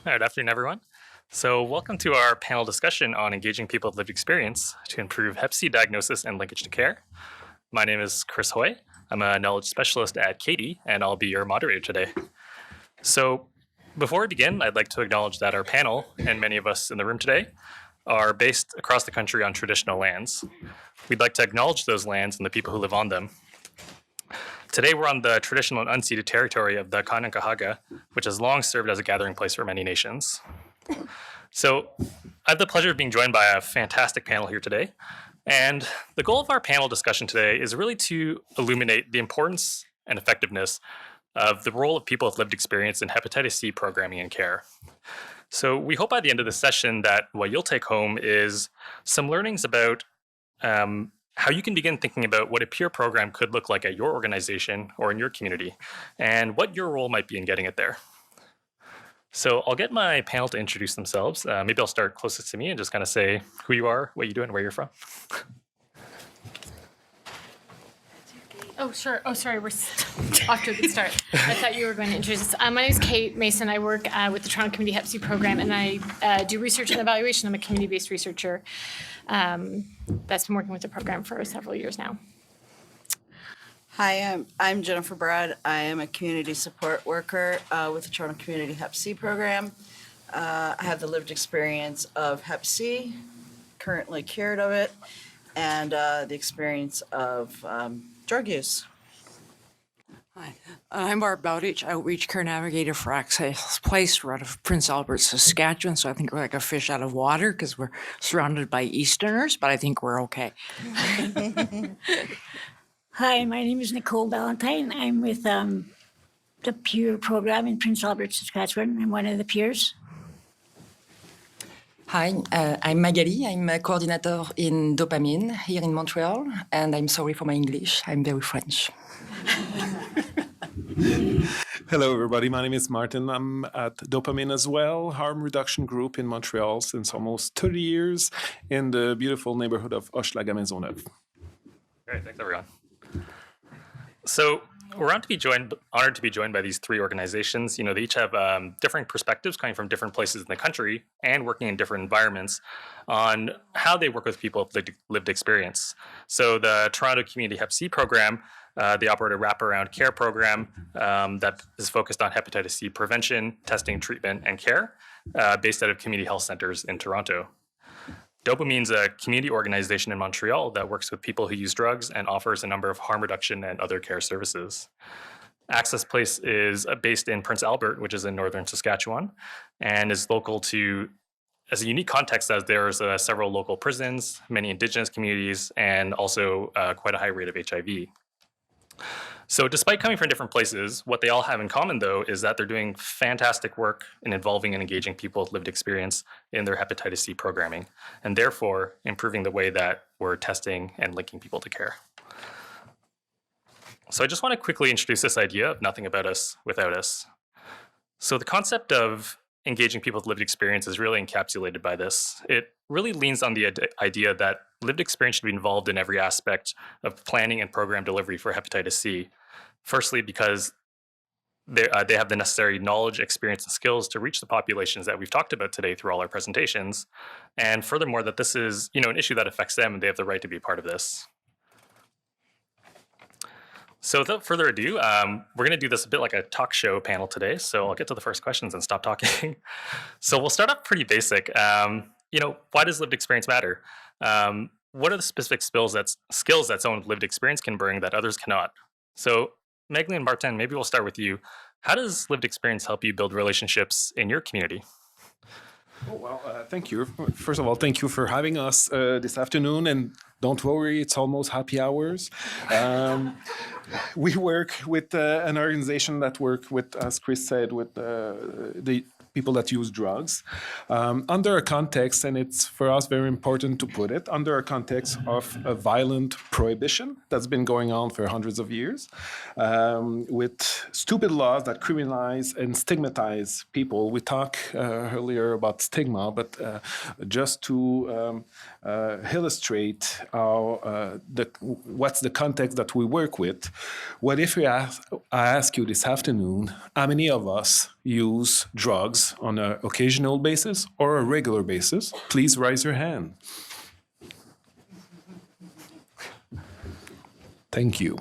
Good afternoon, everyone. So, welcome to our panel discussion on engaging people with lived experience to improve Hep C diagnosis and linkage to care. My name is Chris Hoy. I'm a knowledge specialist at Katie, and I'll be your moderator today. So, before we begin, I'd like to acknowledge that our panel and many of us in the room today are based across the country on traditional lands. We'd like to acknowledge those lands and the people who live on them. Today, we're on the traditional and unceded territory of the Kanen'kehá:ka, which has long served as a gathering place for many nations. So, I have the pleasure of being joined by a fantastic panel here today. And the goal of our panel discussion today is really to illuminate the importance and effectiveness of the role of people with lived experience in hepatitis C programming and care. So, we hope by the end of the session that what you'll take home is some learnings about how you can begin thinking about what a peer program could look like at your organization or in your community, and what your role might be in getting it there. So I'll get my panel to introduce themselves. Maybe I'll start closest to me and just kind of say who you are, what you do, and where you're from. Oh, sure. Oh, sorry. We're off to a good start. I thought you were going to introduce us. My name is Kate Mason. I work with the Toronto Community Hep C program, and I do research and evaluation. I'm a community-based researcher that's been working with the program for several years now. Hi, I'm Jennifer Brad. I am a community support worker with the Toronto Community Hep C program. I have the lived experience of Hep C, currently cured of it, and the experience of drug use. Hi, I'm Barb Bowditch, Outreach Care Navigator for Access Place. We're out of Prince Albert, Saskatchewan, so I think we're like a fish out of water because we're surrounded by Easterners, but I think we're okay. Hi, my name is Nicole Valentine. I'm with the peer program in Prince Albert, Saskatchewan. I'm one of the peers. Hi, I'm Magali. I'm a coordinator in Dopamine here in Montreal, and I'm sorry for my English. I'm very French. Hello, everybody. My name is Martin. I'm at Dopamine as well, harm reduction group in Montreal since almost 30 years in the beautiful neighborhood of Hochelaga Maisonneuve. Great, thanks everyone. So we're honored to be joined by these three organizations. You know, they each have different perspectives coming from different places in the country and working in different environments on how they work with people with lived experience. So the Toronto Community Hep C program, they operate a wraparound care program that is focused on hepatitis C prevention, testing, treatment, and care, based out of community health centers in Toronto. Dopamine's a community organization in Montreal that works with people who use drugs and offers a number of harm reduction and other care services. Access Place is based in Prince Albert, which is in northern Saskatchewan, and is local to, as a unique context, as there's several local prisons, many Indigenous communities, and also quite a high rate of HIV. So despite coming from different places, what they all have in common, though, is that they're doing fantastic work in involving and engaging people with lived experience in their hepatitis C programming, and therefore improving the way that we're testing and linking people to care. So I just want to quickly introduce this idea of nothing about us without us. So the concept of engaging people with lived experience is really encapsulated by this. It really leans on the idea that lived experience should be involved in every aspect of planning and program delivery for hepatitis C. Firstly, because they have the necessary knowledge, experience, and skills to reach the populations that we've talked about today through all our presentations. And furthermore, that this is, an issue that affects them and they have the right to be a part of this. So without further ado, we're going to do this a bit like a talk show panel today. So I'll get to the first questions and stop talking. So we'll start off pretty basic. Why does lived experience matter? What are the specific skills that someone with lived experience can bring that others cannot? So Megley and Martin, maybe we'll start with you. How does lived experience help you build relationships in your community? Oh, well, thank you. First of all, thank you for having us this afternoon. And don't worry, it's almost happy hours. We work with an organization that works with, as Chris said, with the people that use drugs under a context, and it's for us very important to put it, under a context of a violent prohibition that's been going on for hundreds of years, with stupid laws that criminalize and stigmatize people. We talked earlier about stigma, but just to illustrate how what's the context that we work with, what if I ask you this afternoon, how many of us use drugs on an occasional basis or a regular basis? Please raise your hand. Thank you.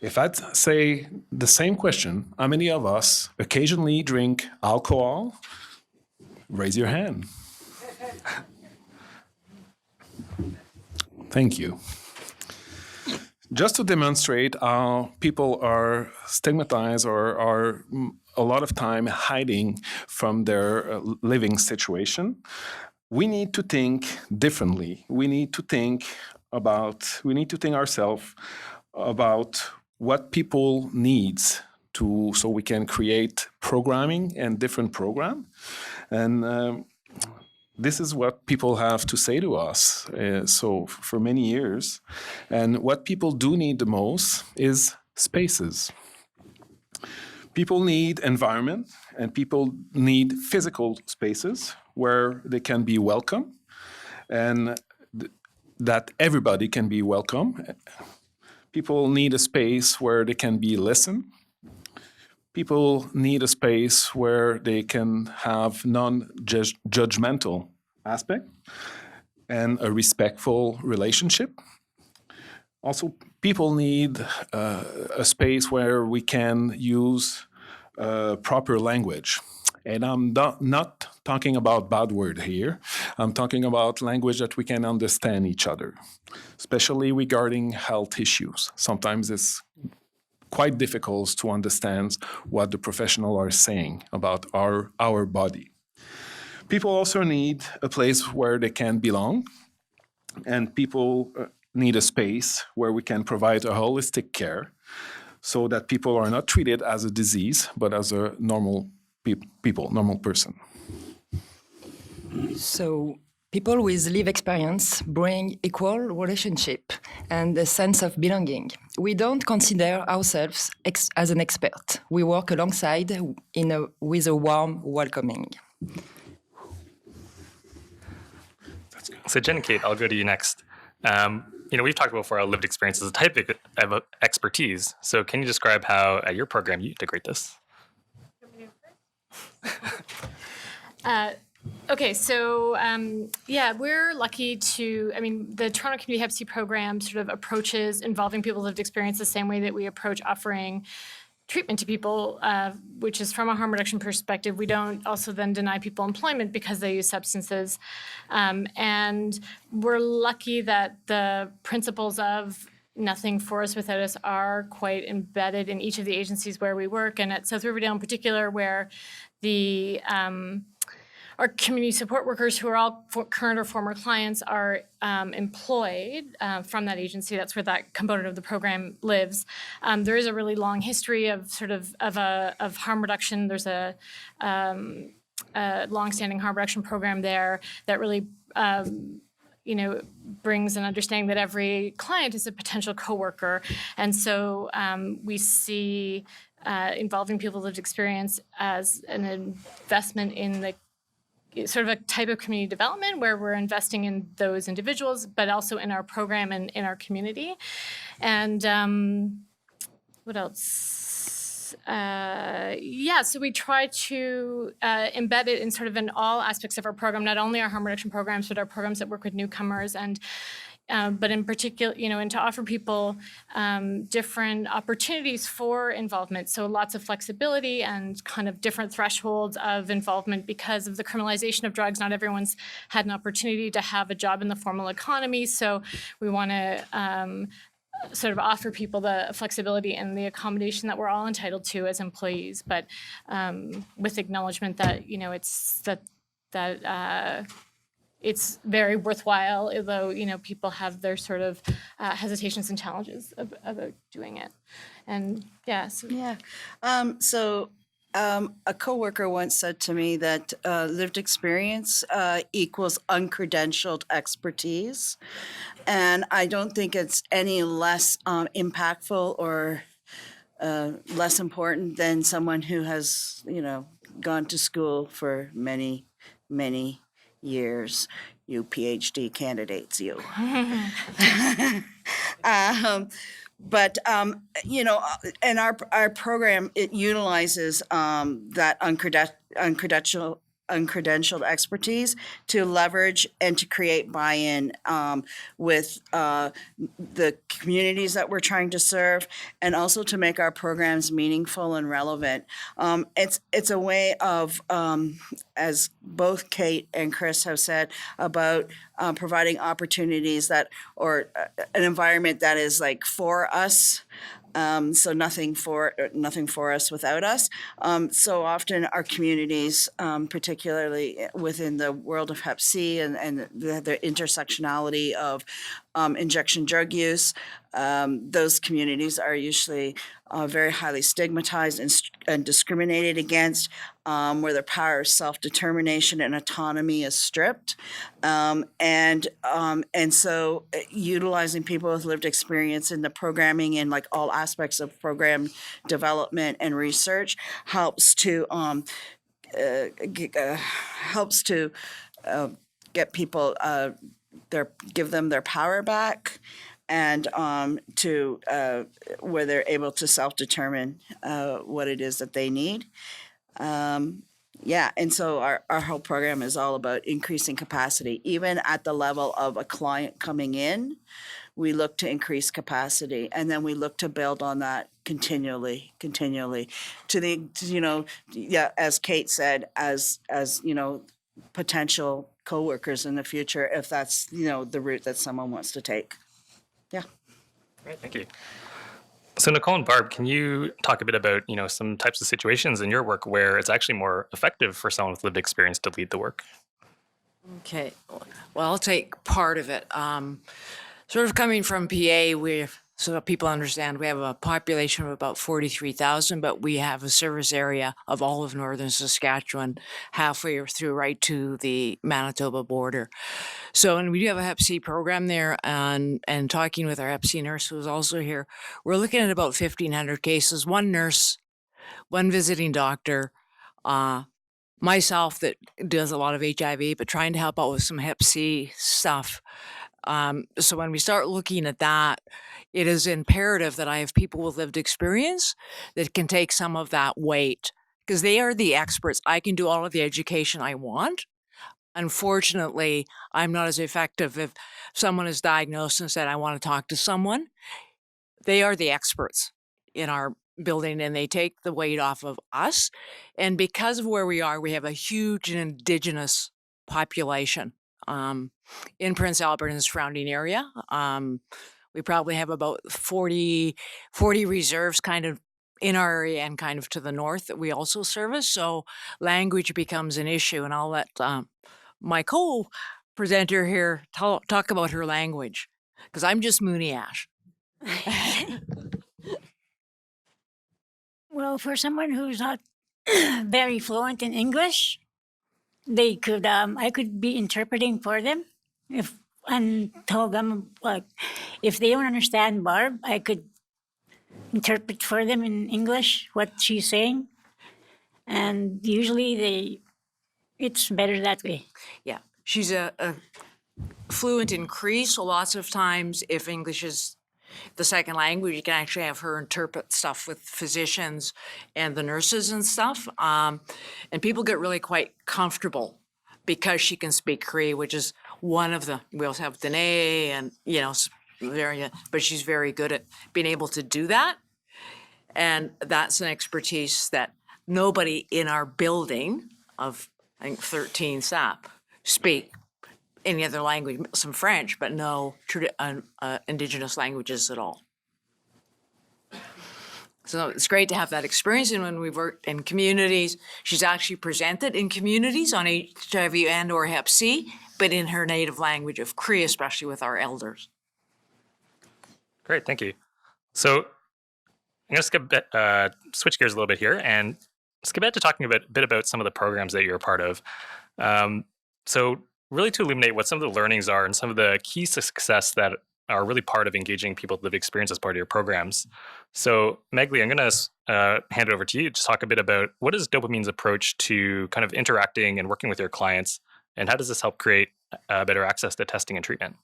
If I'd say the same question, how many of us occasionally drink alcohol? Raise your hand. Thank you. Just to demonstrate how people are stigmatized or are a lot of time hiding from their living situation, we need to think differently. We need to think ourselves about what people needs so we can create programming and different program. And this is what people have to say to us. So for many years, and what people do need the most is spaces. People need environment, and people need physical spaces where they can be welcome, and that everybody can be welcome. People need a space where they can be listened. People need a space where they can have non-judgmental aspect and a respectful relationship. Also, people need a space where we can use proper language. And I'm not talking about bad word here. I'm talking about language that we can understand each other, especially regarding health issues. Sometimes it's quite difficult to understand what the professionals are saying about our body. People also need a place where they can belong, and people need a space where we can provide a holistic care so that people are not treated as a disease, but as a normal person. So people with lived experience bring equal relationship and a sense of belonging. We don't consider ourselves as an expert. We work alongside with a warm welcoming. So Jen and Kate, I'll go to you next. We've talked before how lived experience is a type of expertise. So can you describe how at your program you integrate this? Okay, so we're lucky the Toronto Community Hep C program sort of approaches involving people with lived experience the same way that we approach offering treatment to people, which is from a harm reduction perspective. We don't also then deny people employment because they use substances. And we're lucky that the principles of nothing for us without us are quite embedded in each of the agencies where we work. And at South Riverdale in particular, where our community support workers, who are all current or former clients, are employed from that agency. That's where that component of the program lives. There is a really long history of harm reduction. There's a long-standing harm reduction program there that really brings an understanding that every client is a potential coworker. And so we see involving people with lived experience as an investment in the sort of a type of community development where we're investing in those individuals, but also in our program and in our community. And what else? So we try to embed it in sort of in all aspects of our program, not only our harm reduction programs, but our programs that work with newcomers, and but in particular, and to offer people different opportunities for involvement. So lots of flexibility and kind of different thresholds of involvement because of the criminalization of drugs. Not everyone's had an opportunity to have a job in the formal economy. So we want to sort of offer people the flexibility and the accommodation that we're all entitled to as employees, but with acknowledgement that, it's very worthwhile, although, people have their sort of hesitations and challenges about doing it. And a coworker once said to me that lived experience equals uncredentialed expertise. And I don't think it's any less impactful or less important than someone who has, gone to school for many, many years. You PhD candidates, you. but and our program, it utilizes that uncredentialed expertise to leverage and to create buy-in with the communities that we're trying to serve, and also to make our programs meaningful and relevant. It's a way of, as both Kate and Chris have said, about providing opportunities that, or an environment that is like for us. So nothing for us without us. So often our communities, particularly within the world of Hep C and the intersectionality of injection drug use, those communities are usually very highly stigmatized and discriminated against, where their power of self-determination and autonomy is stripped. And so utilizing people with lived experience in the programming in like all aspects of program development and research helps to get people give them their power back, and to where they're able to self-determine what it is that they need. And so our whole program is all about increasing capacity. Even at the level of a client coming in, we look to increase capacity, and then we look to build on that continually to the, as Kate said, as potential coworkers in the future, if that's, the route that someone wants to take. Yeah. Great, thank you. So Nicole and Barb, can you talk a bit about, some types of situations in your work where it's actually more effective for someone with lived experience to lead the work? Okay, well, I'll take part of it. Sort of coming from PA, so that people understand, we have a population of about 43,000, but we have a service area of all of northern Saskatchewan, halfway through right to the Manitoba border. So, and we do have a Hep C program there, and talking with our Hep C nurse who's also here, we're looking at about 1,500 cases, one nurse, one visiting doctor, myself that does a lot of HIV, but trying to help out with some Hep C stuff. So when we start looking at that, it is imperative that I have people with lived experience that can take some of that weight, because they are the experts. I can do all of the education I want. Unfortunately, I'm not as effective if someone is diagnosed and said, I want to talk to someone. They are the experts in our building, and they take the weight off of us. And because of where we are, we have a huge Indigenous population in Prince Albert and the surrounding area. We probably have about 40 reserves kind of in our area and kind of to the north that we also service. So language becomes an issue, and I'll let my co-presenter here talk about her language, because I'm just Mooney Ash. Well, for someone who's not very fluent in English, they could I could be interpreting for them and tell them, like, if they don't understand Barb, I could interpret for them in English what she's saying, and usually it's better that way. Yeah, she's a fluent in Cree, so lots of times if English is the second language, you can actually have her interpret stuff with physicians and the nurses and stuff. And people get really quite comfortable because she can speak Cree, which is one of the, we also have Dene and, but she's very good at being able to do that. And that's an expertise that nobody in our building of, I think, 13 staff speak any other language, some French, but no Indigenous languages at all. So it's great to have that experience. And when we've worked in communities, she's actually presented in communities on HIV and or Hep C, but in her native language of Cree, especially with our elders. Great, thank you. So I'm going to switch gears a little bit here and skip ahead to talking a bit about some of the programs that you're a part of. So really to illuminate what some of the learnings are and some of the keys to success that are really part of engaging people with lived experience as part of your programs. So Megli, I'm going to hand it over to you to talk a bit about what is Dopamine's approach to kind of interacting and working with your clients, and how does this help create better access to testing and treatment?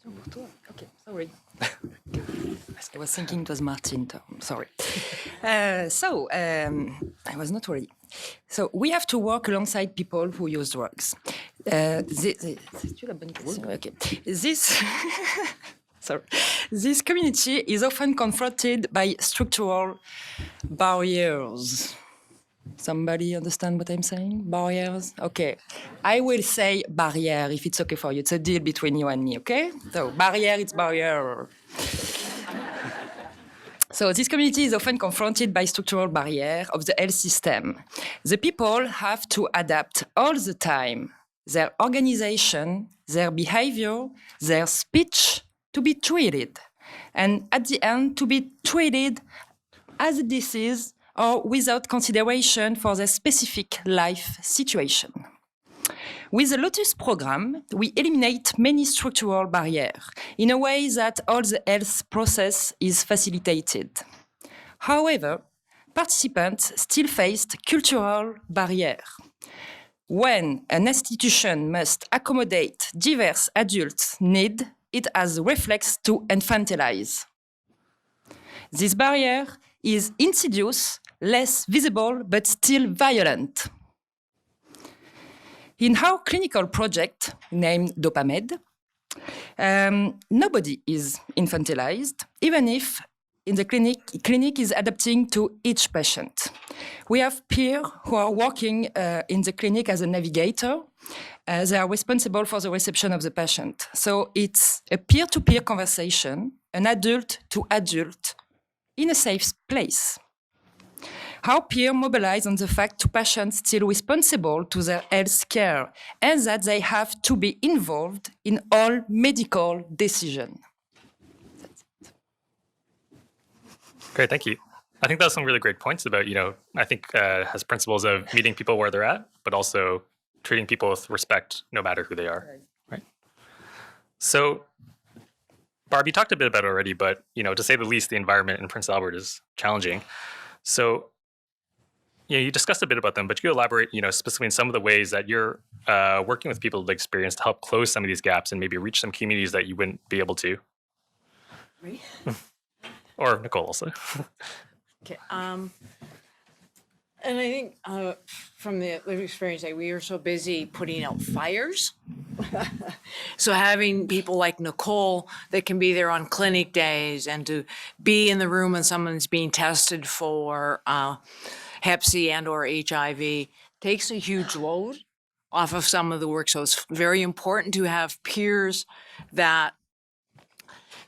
Okay, sorry. I was thinking it was Martin. Sorry. I was not ready. So we have to work alongside people who use drugs. C'est-tu la bonne question? Okay. This community is often confronted by structural barriers. Somebody understand what I'm saying? Barriers? Okay. I will say barrier if it's okay for you. It's a deal between you and me, okay? So barrier, it's barrier. So this community is often confronted by structural barrier of the health system. The people have to adapt all the time their organization, their behavior, their speech to be treated. And at the end, to be treated as a disease or without consideration for their specific life situation. With the Lotus program, we eliminate many structural barriers in a way that all the health process is facilitated. However, participants still faced cultural barriers. When an institution must accommodate diverse adults' needs, it has a reflex to infantilize. This barrier is insidious, less visible, but still violent. In our clinical project named DopaMed, nobody is infantilized, even if in the clinic is adapting to each patient. We have peers who are working in the clinic as a navigator. They are responsible for the reception of the patient. So it's a peer-to-peer conversation, an adult to adult, in a safe place. How peers mobilize on the fact to patients still responsible to their health care and that they have to be involved in all medical decisions. Great, thank you. I think that was some really great points about, I think has principles of meeting people where they're at, but also treating people with respect no matter who they are, right? So, Barb, you talked a bit about it already, but, to say the least, the environment in Prince Albert is challenging. So, you discussed a bit about them, but you elaborate, specifically in some of the ways that you're working with people with experience to help close some of these gaps and maybe reach some communities that you wouldn't be able to. Right. Or Nicole also. Okay. And I think from the lived experience, we were so busy putting out fires. So having people like Nicole that can be there on clinic days and to be in the room when someone's being tested for Hep C and or HIV takes a huge load off of some of the work. So it's very important to have peers that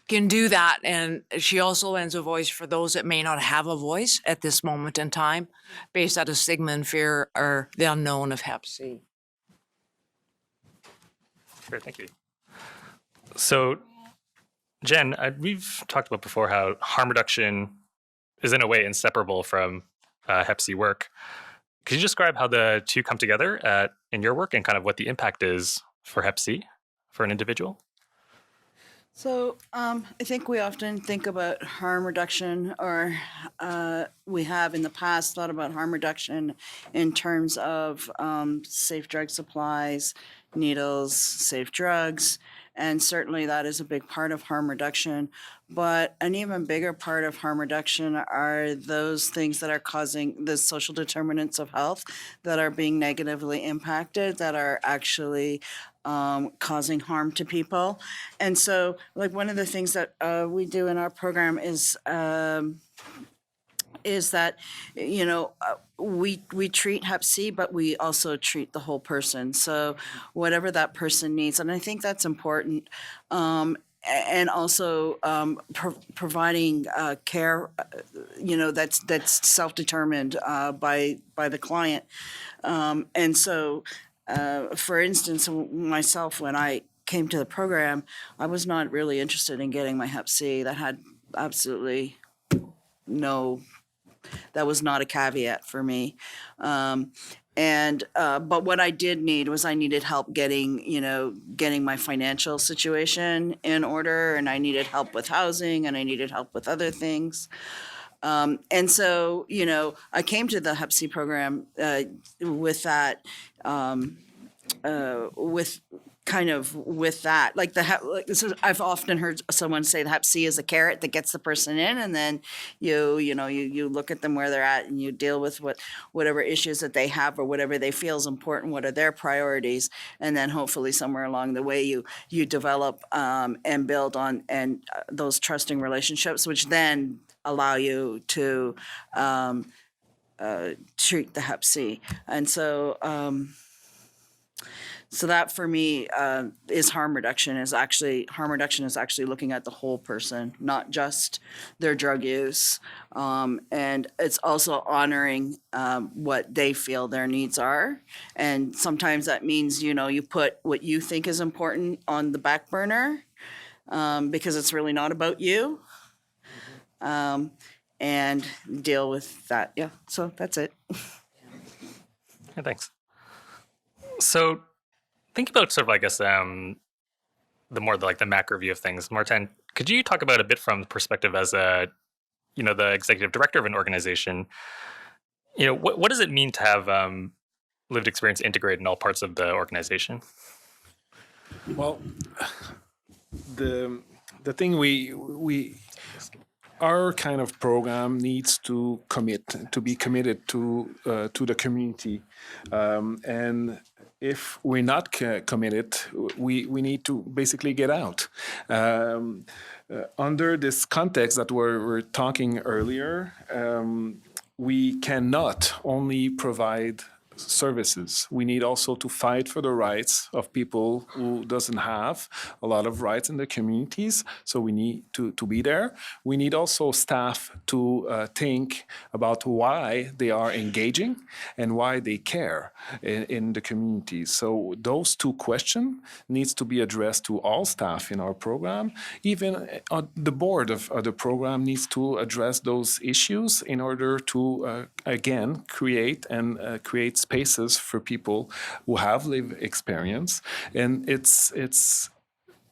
can do that. And she also lends a voice for those that may not have a voice at this moment in time based out of stigma and fear or the unknown of Hep C. Great, thank you. So, Jen, we've talked about before how harm reduction is in a way inseparable from Hep C work. Could you describe how the two come together in your work and kind of what the impact is for Hep C for an individual? So I think we often think about harm reduction, or we have in the past thought about harm reduction in terms of safe drug supplies, needles, safe drugs, and certainly that is a big part of harm reduction. But an even bigger part of harm reduction are those things that are causing the social determinants of health that are being negatively impacted, that are actually causing harm to people. And so, like, one of the things that we do in our program is that, we treat Hep C, but we also treat the whole person. So whatever that person needs, and I think that's important. And also providing care, that's self-determined by the client. And so, for instance, myself, when I came to the program, I was not really interested in getting my Hep C. That had absolutely that was not a caveat for me. But what I did need was I needed help getting my financial situation in order, and I needed help with housing, and I needed help with other things. And so, I came to the Hep C program with that, with kind of with that, like I've often heard someone say the Hep C is a carrot that gets the person in, and then you look at them where they're at, and you deal with whatever issues that they have or whatever they feel is important. What are their priorities, and then hopefully somewhere along the way you develop and build on those trusting relationships, which then allow you to treat the Hep C, and so. So that for me is harm reduction. Harm reduction is actually looking at the whole person, not just their drug use, and it's also honoring what they feel their needs are. And sometimes that means you put what you think is important on the back burner because it's really not about you, and deal with that. Yeah. So that's it. Yeah, thanks. So think about sort of, I guess, the macro view of things. Martin, could you talk about a bit from the perspective as the executive director of an organization? What does it mean to have lived experience integrated in all parts of the organization? Well, the thing our kind of program needs to be committed to the community, and if we're not committed, we need to basically get out. Under this context that we're talking earlier, we cannot only provide services. We need also to fight for the rights of people who doesn't have a lot of rights in the communities. So we need to be there. We need also staff to think about why they are engaging and why they care in the communities. So those two questions needs to be addressed to all staff in our program. Even the board of the program needs to address those issues in order to again create spaces for people who have lived experience, and it's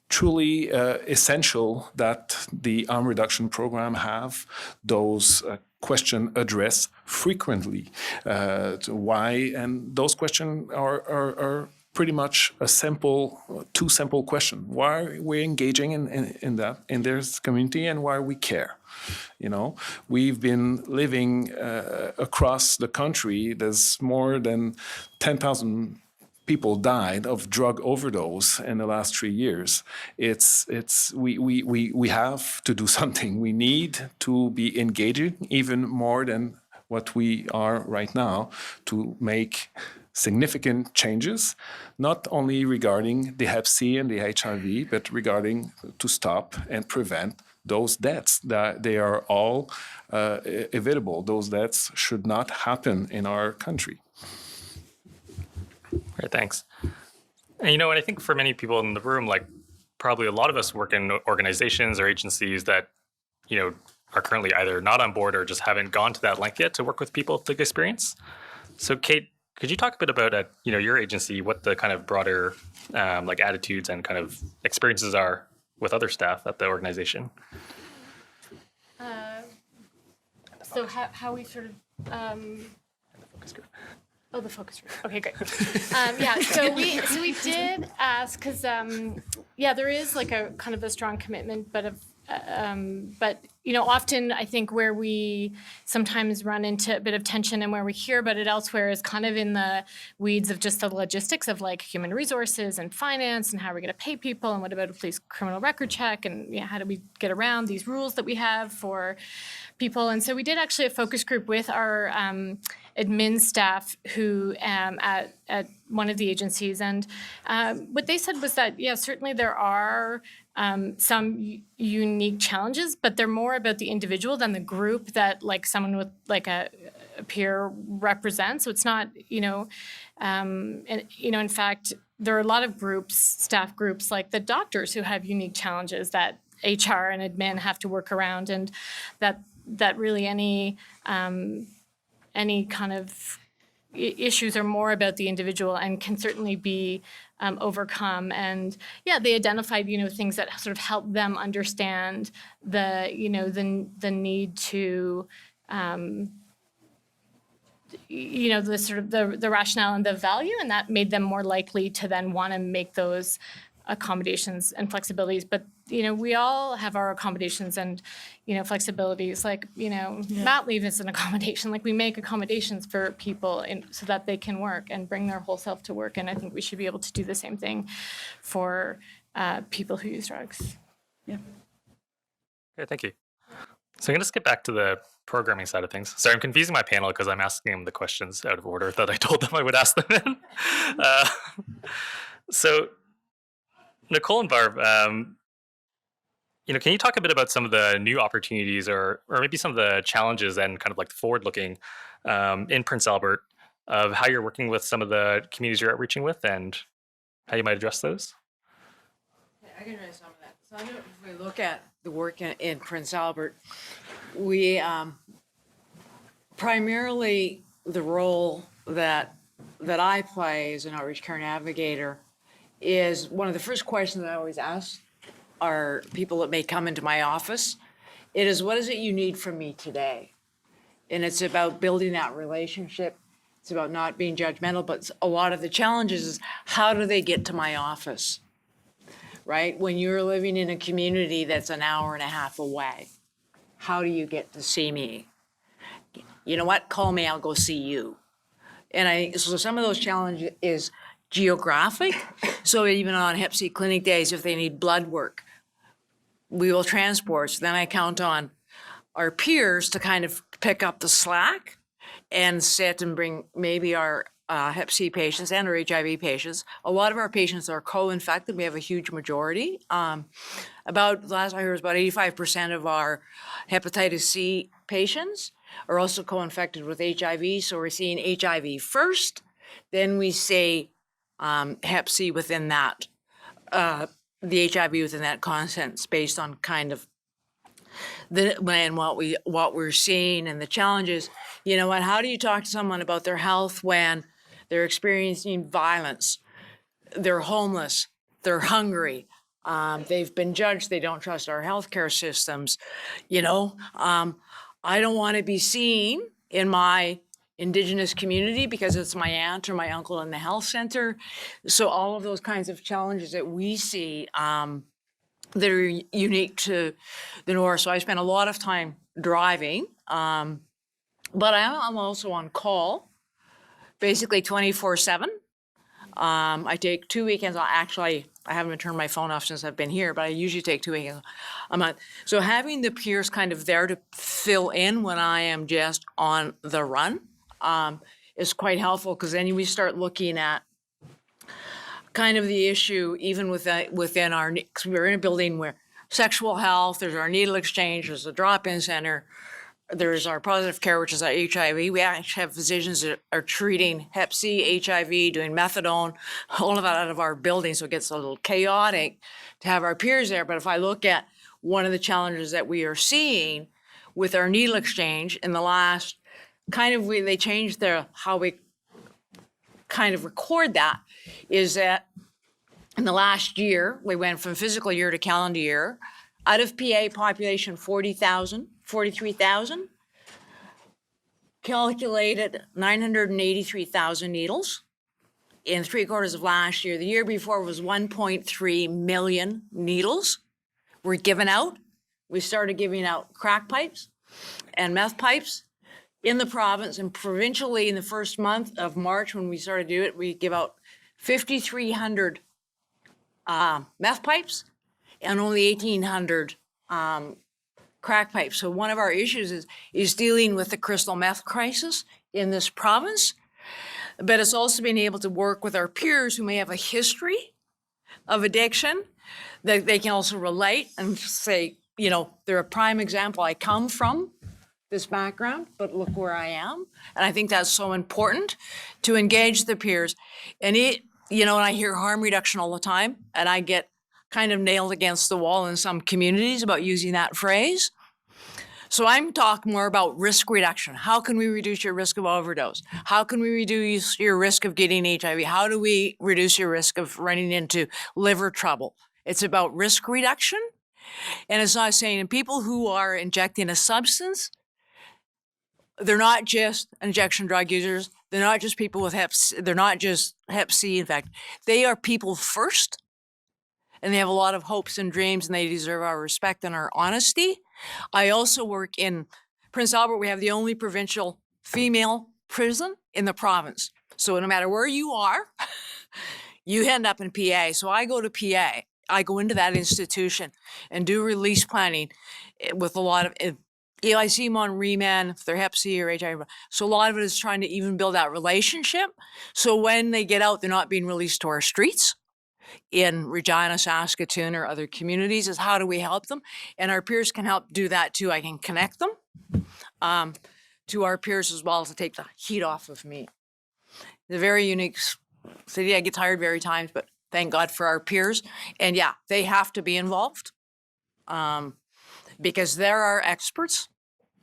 truly essential that the harm reduction program have those questions addressed frequently. Why? And those questions are pretty much two simple questions. Why are we engaging in this community, and why we care? We've been living across the country. There's more than 10,000 people died of drug overdose in the last 3 years. We have to do something. We need to be engaging even more than what we are right now to make significant changes, not only regarding the Hep C and the HIV, but regarding to stop and prevent those deaths. That they are all evitable. Those deaths should not happen in our country. Great, thanks. And I think for many people in the room, like probably a lot of us work in organizations or agencies that, are currently either not on board or just haven't gone to that length yet to work with people with lived experience. So Kate, could you talk a bit about at your agency, what the kind of broader attitudes and kind of experiences are with other staff at the organization? So how we sort of the focus group. Okay, great. So we did ask because there is like a kind of a strong commitment, but often I think where we sometimes run into a bit of tension and where we hear about it elsewhere is kind of in the weeds of just the logistics of like human resources and finance and how we're going to pay people and what about a police criminal record check and how do we get around these rules that we have for people. And so we did actually a focus group with our admin staff who at one of the agencies. And what they said was that, certainly there are some unique challenges, but they're more about the individual than the group that like someone with like a peer represents. So it's not, in fact, there are a lot of groups, staff groups like the doctors who have unique challenges that HR and admin have to work around, and that really any kind of issues are more about the individual and can certainly be overcome. And they identified, things that sort of help them understand the need to you know, the sort of the rationale and the value, and that made them more likely to then want to make those accommodations and flexibilities. But, you know, we all have our accommodations and, you know, flexibilities. Like, you know, mat leave is an accommodation. Like, we make accommodations for people so that they can work and bring their whole self to work. And I think we should be able to do the same thing for people who use drugs. Yeah. Okay, thank you. So I'm going to skip back to the programming side of things. Sorry, I'm confusing my panel because I'm asking them the questions out of order that I told them I would ask them in. So Nicole and Barb, you know, can you talk a bit about some of the new opportunities or maybe some of the challenges and kind of like the forward-looking in Prince Albert of how you're working with some of the communities you're outreaching with and how you might address those? I can try some of that. So I know if we look at the work in Prince Albert, we primarily the role that I play as an outreach care navigator is one of the first questions I always ask are people that may come into my office. It is, what is it you need from me today? And it's about building that relationship. It's about not being judgmental, but a lot of the challenges is how do they get to my office? Right? When you're living in a community that's an hour and a half away, how do you get to see me? You know what? Call me, I'll go see you. And so some of those challenges is geographic. So even on Hep C clinic days, if they need blood work, we will transport. So then I count on our peers to kind of pick up the slack and sit and bring maybe our Hep C patients and our HIV patients. A lot of our patients are co-infected. We have a huge majority. Last I heard, was about 85% of our hepatitis C patients are also co-infected with HIV. So we're seeing HIV first, then we see Hep C within that, the HIV within that consensus based on kind of what we're seeing and the challenges. You know what? How do you talk to someone about their health when they're experiencing violence, they're homeless, they're hungry, they've been judged, they don't trust our healthcare systems? You know, I don't want to be seen in my Indigenous community because it's my aunt or my uncle in the health center. So all of those kinds of challenges that we see that are unique to the North. So I spend a lot of time driving, but I'm also on call, basically 24/7. I take 2 weekends. I haven't turned my phone off since I've been here, but I usually take 2 weekends a month. So having the peers kind of there to fill in when I am just on the run is quite helpful, because then we start looking at kind of the issue even within our, because we're in a building where sexual health, there's our needle exchange, there's a drop-in center, there's our positive care, which is our HIV. We actually have physicians that are treating Hep C, HIV, doing methadone, all of that out of our building. So it gets a little chaotic to have our peers there. But if I look at one of the challenges that we are seeing with our needle exchange in the last they changed how we kind of record that, is that in the last year, we went from fiscal year to calendar year. Out of PA population 43,000, calculated 983,000 needles in 3/4 of last year. The year before was 1.3 million needles were given out. We started giving out crack pipes and meth pipes in the province, and provincially in the first month of March when we started to do it, we give out 5,300 meth pipes and only 1,800 crack pipes. So one of our issues is dealing with the crystal meth crisis in this province, but it's also being able to work with our peers who may have a history of addiction, that they can also relate and say, you know, they're a prime example. I come from this background, but look where I am. And I think that's so important to engage the peers. And and I hear harm reduction all the time, and I get kind of nailed against the wall in some communities about using that phrase. So I'm talking more about risk reduction. How can we reduce your risk of overdose? How can we reduce your risk of getting HIV? How do we reduce your risk of running into liver trouble? It's about risk reduction. And it's not saying in people who are injecting a substance, they're not just injection drug users. They're not just people with they're not just Hep C. In fact, they are people first, and they have a lot of hopes and dreams, and they deserve our respect and our honesty. I also work in Prince Albert. We have the only provincial female prison in the province. So no matter where you are, you end up in PA. So I go to PA. I go into that institution and do release planning with a lot of I see them on remand, if they're Hep C or HIV. So a lot of it is trying to even build that relationship. So when they get out, they're not being released to our streets in Regina, Saskatoon, or other communities. Is how do we help them? And our peers can help do that too. I can connect them to our peers as well to take the heat off of me. It's a very unique city. I get tired very times, but thank God for our peers. And yeah, they have to be involved. Because they're our experts,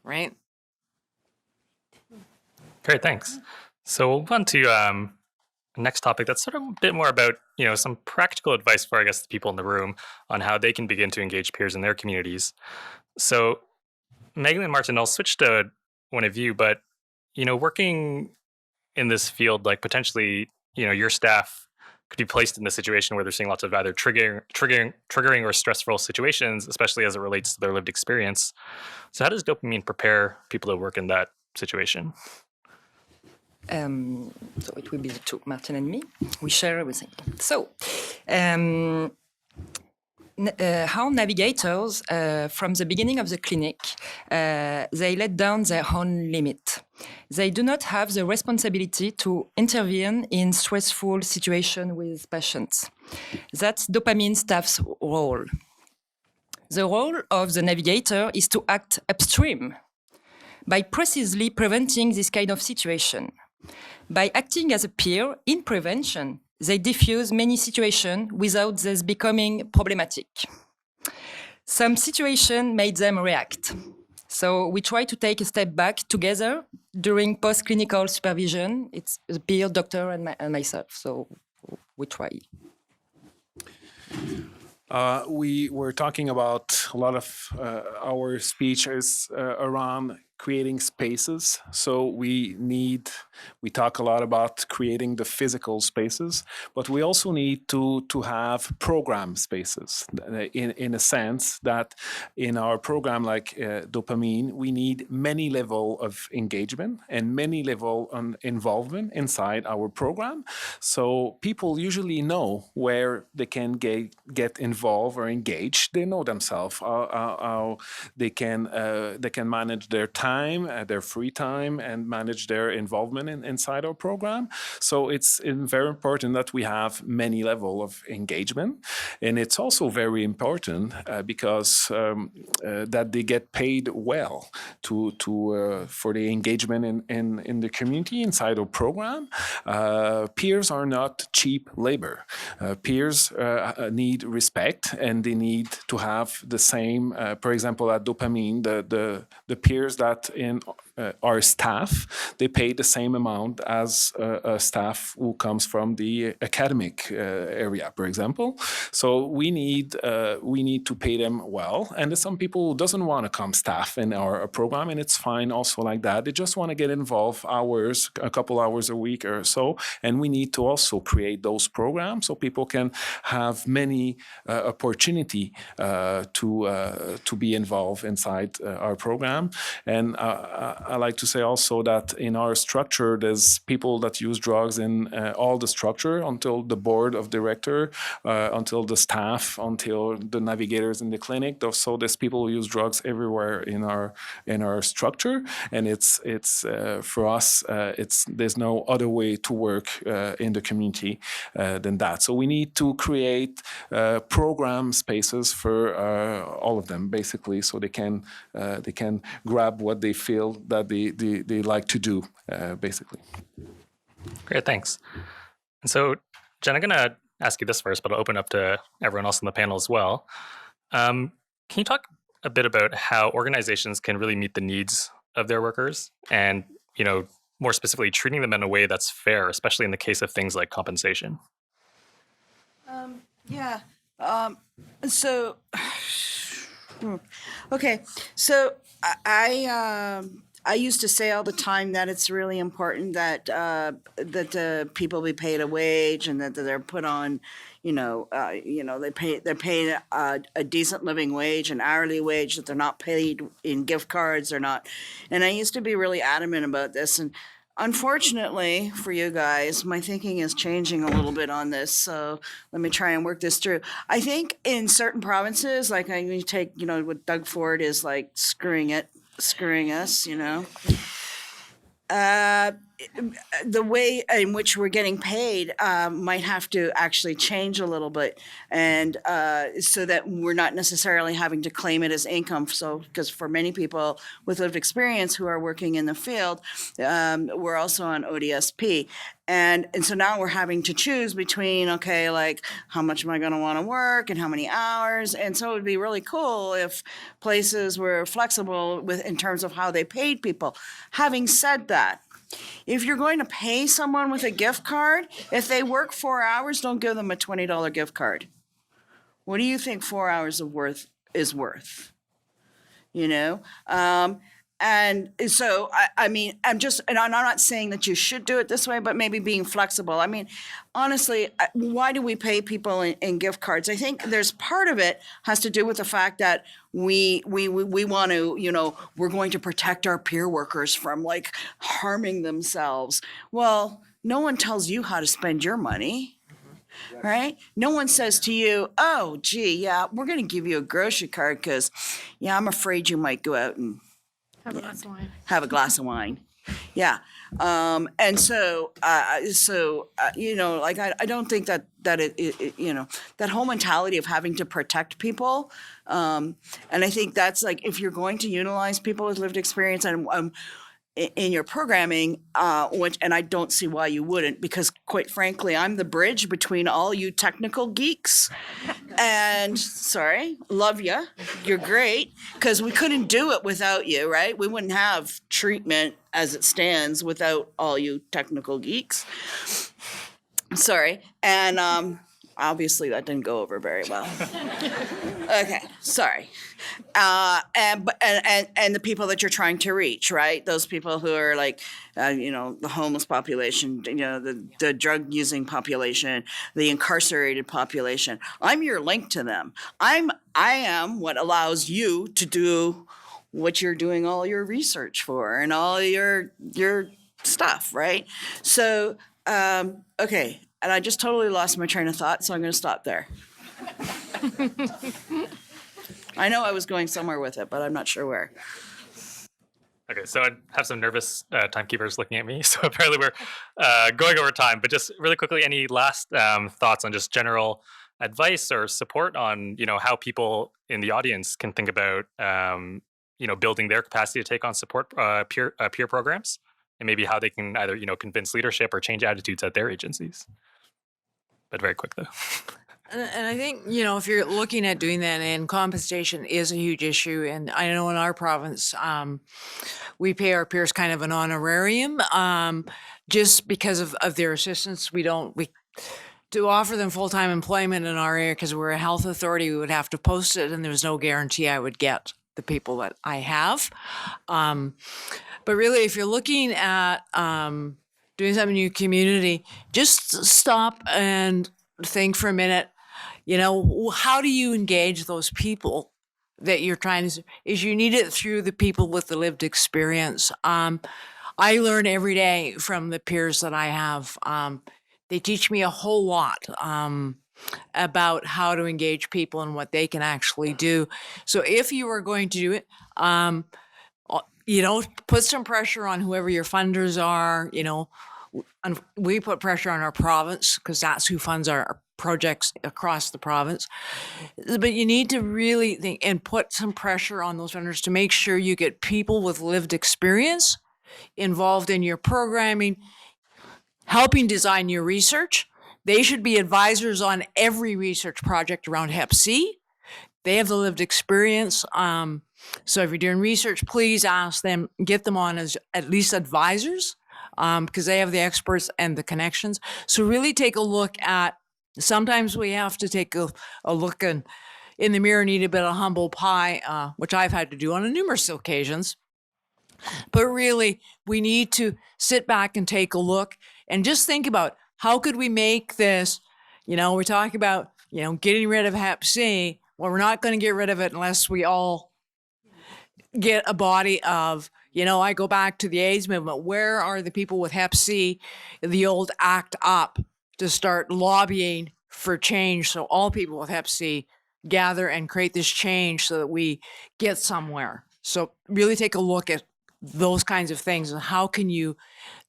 right? Great, thanks. So we'll move on to next topic that's sort of a bit more about, some practical advice for, I guess, the people in the room on how they can begin to engage peers in their communities. So Megan and Martin, I'll switch to one of you, but, working in this field, like potentially, your staff could be placed in the situation where they're seeing lots of either triggering or stressful situations, especially as it relates to their lived experience. So how does dopamine prepare people to work in that situation? So it will be the two, Martin and me. We share everything. So, how navigators, from the beginning of the clinic, they let down their own limit. They do not have the responsibility to intervene in stressful situations with patients. That's dopamine staff's role. The role of the navigator is to act upstream by precisely preventing this kind of situation. By acting as a peer in prevention, they diffuse many situations without this becoming problematic. Some situations made them react. So we try to take a step back together during post-clinical supervision. It's the peer, doctor, and myself. So we try. We were talking about a lot of our speech is around creating spaces. So we talk a lot about creating the physical spaces, but we also need to have program spaces in a sense that in our program like dopamine, we need many level of engagement and many level of involvement inside our program. So people usually know where they can get involved or engaged. They know themselves how they can manage their time, their free time, and manage their involvement inside our program. So it's very important that we have many level of engagement, and it's also very important because that they get paid well for the engagement in the community inside our program. Peers are not cheap labor. Peers need respect, and they need to have the same. For example, at dopamine, the peers that in our staff, they pay the same amount as a staff who comes from the academic area, for example. So we need to pay them well. And there's some people who doesn't want to come staff in our program, and it's fine also like that. They just want to get involved a couple hours a week or so. And we need to also create those programs so people can have many opportunity to be involved inside our program. And I like to say also that in our structure, there's people that use drugs in all the structure, until the board of director, until the staff, until the navigators in the clinic. So there's people who use drugs everywhere in our structure, and it's for us, there's no other way to work in the community than that. So we need to create program spaces for all of them, basically, so they can grab what they feel that they like to do, basically. Great, thanks. And so, Jen, I'm going to ask you this first, but I'll open up to everyone else on the panel as well. Can you talk a bit about how organizations can really meet the needs of their workers and, more specifically, treating them in a way that's fair, especially in the case of things like compensation? Yeah. So, okay. So I I used to say all the time that it's really important that the people be paid a wage and that they're put on, they're paid a decent living wage, an hourly wage, that they're not paid in gift cards or not. And I used to be really adamant about this. And unfortunately for you guys, my thinking is changing a little bit on this. So let me try and work this through. I think in certain provinces, like you take, what Doug Ford is like screwing us, the way in which we're getting paid might have to actually change a little bit, and so that we're not necessarily having to claim it as income. So, because for many people with lived experience who are working in the field, we're also on ODSP. And so now we're having to choose between, okay, like how much am I going to want to work and how many hours? And so it would be really cool if places were flexible in terms of how they paid people. Having said that, if you're going to pay someone with a gift card, if they work 4 hours, don't give them a $20 gift card. What do you think 4 hours is worth? And so, I'm not saying that you should do it this way, but maybe being flexible. I mean, honestly, why do we pay people in gift cards? I think there's part of it has to do with the fact that we want to, we're going to protect our peer workers from like harming themselves. Well, no one tells you how to spend your money. Right? No one says to you, oh, gee, yeah, we're going to give you a grocery card because, yeah, I'm afraid you might go out and Have a glass of wine. have a glass of wine. Yeah. And so, I don't think that it that whole mentality of having to protect people. And I think that's like, if you're going to utilize people with lived experience and in your programming, and I don't see why you wouldn't, because quite frankly, I'm the bridge between all you technical geeks. And sorry, love you. You're great, because we couldn't do it without you, right? We wouldn't have treatment as it stands without all you technical geeks. Sorry. And obviously that didn't go over very well. Okay, sorry. And the people that you're trying to reach, right? Those people who are like, the homeless population, the drug using population, the incarcerated population. I'm your link to them. I am what allows you to do what you're doing all your research for and all your stuff, right? So, okay. And I just totally lost my train of thought, so I'm going to stop there. I know I was going somewhere with it, but I'm not sure where. Okay, so I have some nervous timekeepers looking at me, so apparently we're going over time. But just really quickly, any last thoughts on just general advice or support on how people in the audience can think about building their capacity to take on support peer programs, and maybe how they can either convince leadership or change attitudes at their agencies. But very quick though. And I think, if you're looking at doing that, and compensation is a huge issue. And I know in our province, we pay our peers kind of an honorarium just because of their assistance. We to offer them full-time employment in our area, because we're a health authority, we would have to post it, and there's no guarantee I would get the people that I have. But really, if you're looking at doing something in your community, just stop and think for a minute. How do you engage those people that you're trying to? Is you need it through the people with the lived experience. I learn every day from the peers that I have. They teach me a whole lot about how to engage people and what they can actually do. So if you are going to do it, put some pressure on whoever your funders are. And we put pressure on our province because that's who funds our projects across the province. But you need to really think and put some pressure on those funders to make sure you get people with lived experience involved in your programming, helping design your research. They should be advisors on every research project around Hep C. They have the lived experience. So if you're doing research, please ask them, get them on as at least advisors, because they have the experts and the connections. So really take a look at, sometimes we have to take a look in the mirror and eat a bit of humble pie, which I've had to do on numerous occasions. But really, we need to sit back and take a look and just think about how could we make this, we're talking about, getting rid of Hep C. Well, we're not going to get rid of it unless we all get a body of, I go back to the AIDS movement. Where are the people with Hep C, the old ACT UP, to start lobbying for change so all people with Hep C gather and create this change so that we get somewhere? So really take a look at those kinds of things and how can you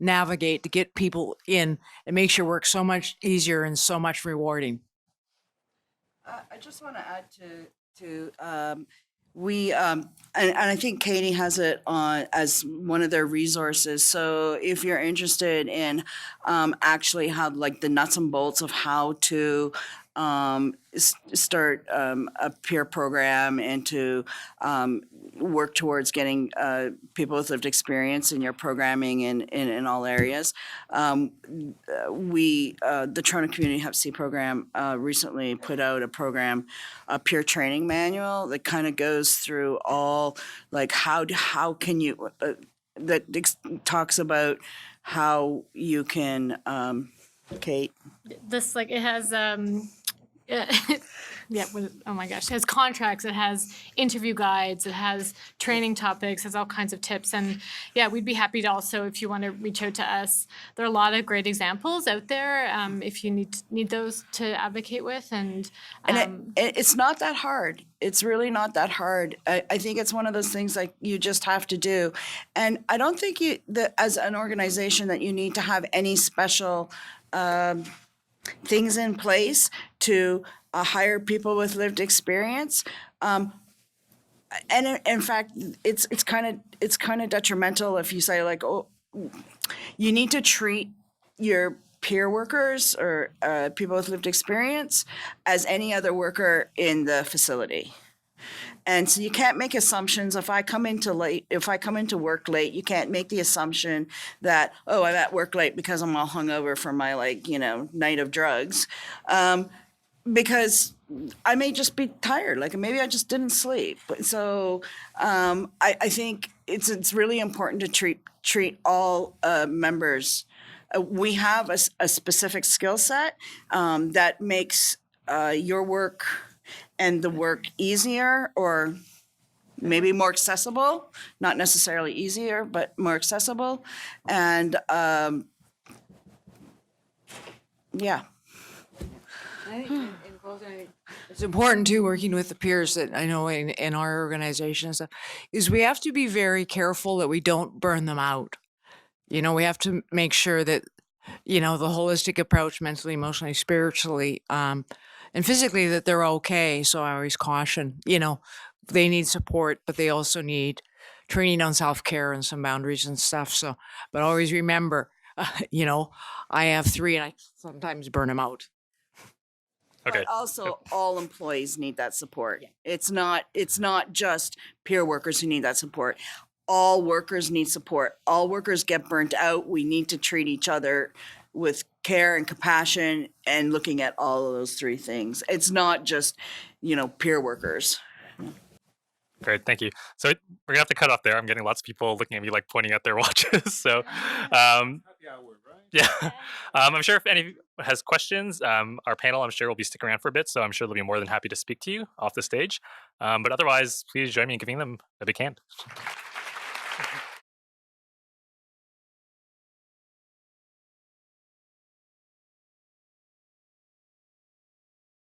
navigate to get people in and make your work so much easier and so much rewarding. I just want to add to we and I think Katie has it on as one of their resources. So if you're interested in actually how like the nuts and bolts of how to start a peer program and to work towards getting people with lived experience in your programming in all areas. The Toronto Community Hep C program recently put out a peer training manual that kind of goes through all like how can you talks about how you can Kate. This like it has oh my gosh, it has contracts, it has interview guides, it has training topics, has all kinds of tips. And yeah, we'd be happy to also, if you want to reach out to us, there are a lot of great examples out there if you need those to advocate with. And it's not that hard. It's really not that hard. I think it's one of those things like you just have to do. And I don't think as an organization that you need to have any special things in place to hire people with lived experience, and in fact, it's kind of detrimental if you say like, oh, you need to treat your peer workers or people with lived experience as any other worker in the facility. And so you can't make assumptions. If I come into work late, you can't make the assumption that, oh, I'm at work late because I'm all hungover from my night of drugs, because I may just be tired. Like maybe I just didn't sleep. So I think it's really important to treat all members. We have a specific skill set that makes your work and the work easier or maybe more accessible, not necessarily easier, but more accessible. And yeah. It's important too, working with the peers that I know in our organization and stuff, is we have to be very careful that we don't burn them out. We have to make sure that, the holistic approach, mentally, emotionally, spiritually, and physically, that they're okay. So I always caution, they need support, but they also need training on self-care and some boundaries and stuff. So, but always remember, I have 3 and I sometimes burn them out. Okay. But also, all employees need that support. Yeah. It's not just peer workers who need that support. All workers need support. All workers get burnt out. We need to treat each other with care and compassion and looking at all of those 3 things. It's not just, peer workers. Great, thank you. So we're gonna have to cut off there. I'm getting lots of people looking at me like pointing at their watches. So Happy hour, right? yeah, I'm sure if any has questions, our panel I'm sure will be sticking around for a bit. So I'm sure they'll be more than happy to speak to you off the stage. But otherwise, please join me in giving them a big hand.